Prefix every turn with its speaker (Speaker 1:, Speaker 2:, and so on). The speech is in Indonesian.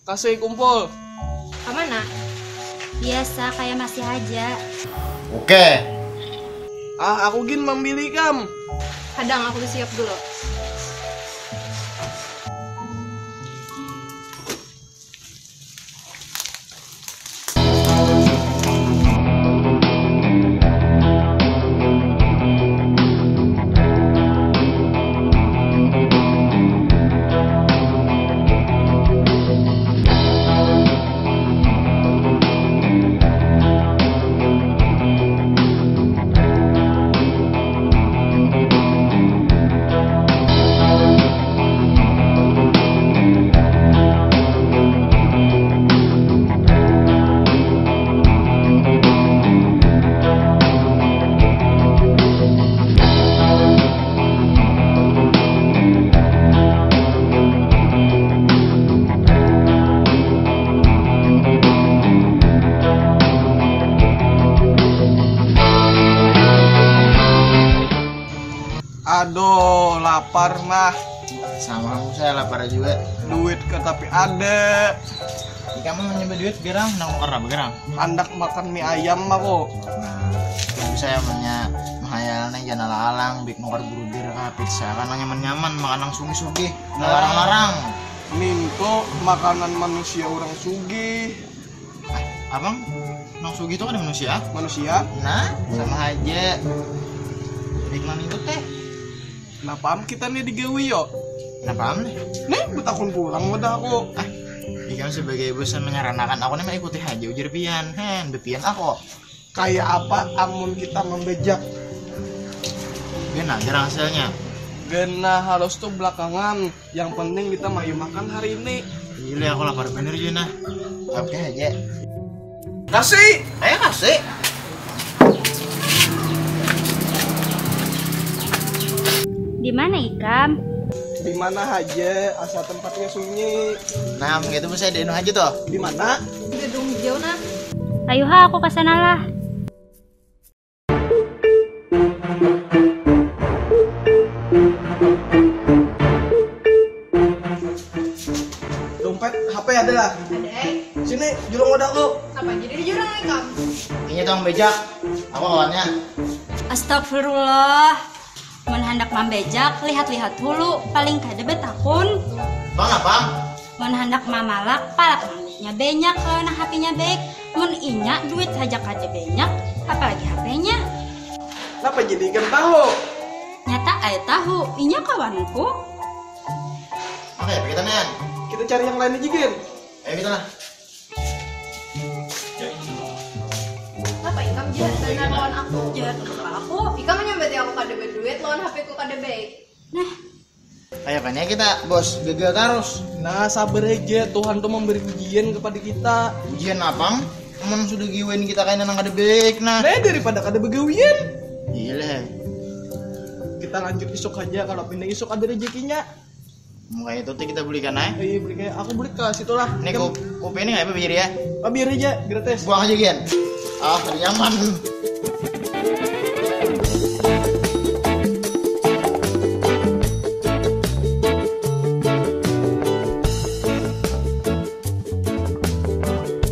Speaker 1: Kasih kumpul.
Speaker 2: Kemana? Biasa kayak masih aja.
Speaker 3: Oke.
Speaker 1: Aku gin membeli kam.
Speaker 2: Kadang aku siap dulu.
Speaker 1: Aduh, lapar mah.
Speaker 3: Sama kamu saya lapar juga.
Speaker 1: Duit ke tapi ada.
Speaker 3: Kamu mau nyampe duit gerang, nang karena bergerang.
Speaker 1: Andak makan mie ayam mah kok.
Speaker 3: Nah, itu saya punya mahayalnya jangan alang, bik nukar burger kah pizza kan nyaman-nyaman makan nang sugi-sugi, nggak larang-larang.
Speaker 1: Minto makanan manusia orang sugih.
Speaker 3: Abang, nang sugi itu kan manusia.
Speaker 1: Manusia?
Speaker 3: Nah, sama aja. Bik mana itu teh?
Speaker 1: Kenapa kita nih digawi yo?
Speaker 3: Kenapa nih?
Speaker 1: Nih, betakun kurang udah aku.
Speaker 3: Ikan sebagai bosan menyarankan aku nih ikuti aja ujar pian, depian aku.
Speaker 1: Kayak apa amun kita membejak?
Speaker 3: Gena jarang hasilnya.
Speaker 1: Gena harus tuh belakangan. Yang penting kita mau makan hari ini.
Speaker 3: Gila aku lapar bener Juna. Oke aja.
Speaker 1: Kasih.
Speaker 3: Ayo kasih.
Speaker 2: Di mana Ikam?
Speaker 1: Di mana aja asal tempatnya sunyi.
Speaker 3: Nah, begitu bisa di aja tuh.
Speaker 1: Di mana?
Speaker 2: Di gedung hijau nah. Ayo ha, aku kesana lah.
Speaker 1: Dompet, HP ada lah.
Speaker 2: Ada
Speaker 1: Sini, jurang wadah lu.
Speaker 2: Apa jadi di jurang Ikam?
Speaker 3: Ini dong bejak. Aku kawannya.
Speaker 2: Astagfirullah. Mun hendak mambejak, lihat-lihat dulu, paling kada betakun.
Speaker 3: Bang apa?
Speaker 2: Mun hendak mamalak, palak maminya banyak kalau nah HP-nya baik. Mun inya duit saja kada banyak, apalagi HP-nya.
Speaker 1: Kenapa jadi ikan tahu?
Speaker 2: Nyata ayah tahu, inya kawanku.
Speaker 3: Oke, kita nih.
Speaker 1: Kita cari yang lain aja, Gin.
Speaker 3: Ayo kita lah.
Speaker 4: Apa Ikam jahat dengan lawan aku? Jahat aku? Ikam menyambet aku kada berduit, lawan HP ku kada baik.
Speaker 2: Nah,
Speaker 3: Ayo kan ya kita, bos. Gagal terus.
Speaker 1: Nah, sabar aja. Tuhan tuh memberi ujian kepada kita.
Speaker 3: Ujian apa? Emang sudah giwain kita kayak nang ada baik nah.
Speaker 1: Nah, daripada kada begawian.
Speaker 3: Gila.
Speaker 1: Kita lanjut isuk aja. Kalau pindah isuk ada rezekinya.
Speaker 3: Muka itu tuh kita belikan aja.
Speaker 1: Iya, beli kayak aku beli ke situ lah.
Speaker 3: Ini kopi ini nggak apa biar ya?
Speaker 1: Biar aja, gratis.
Speaker 3: Buang aja Gian. Ah, nyaman.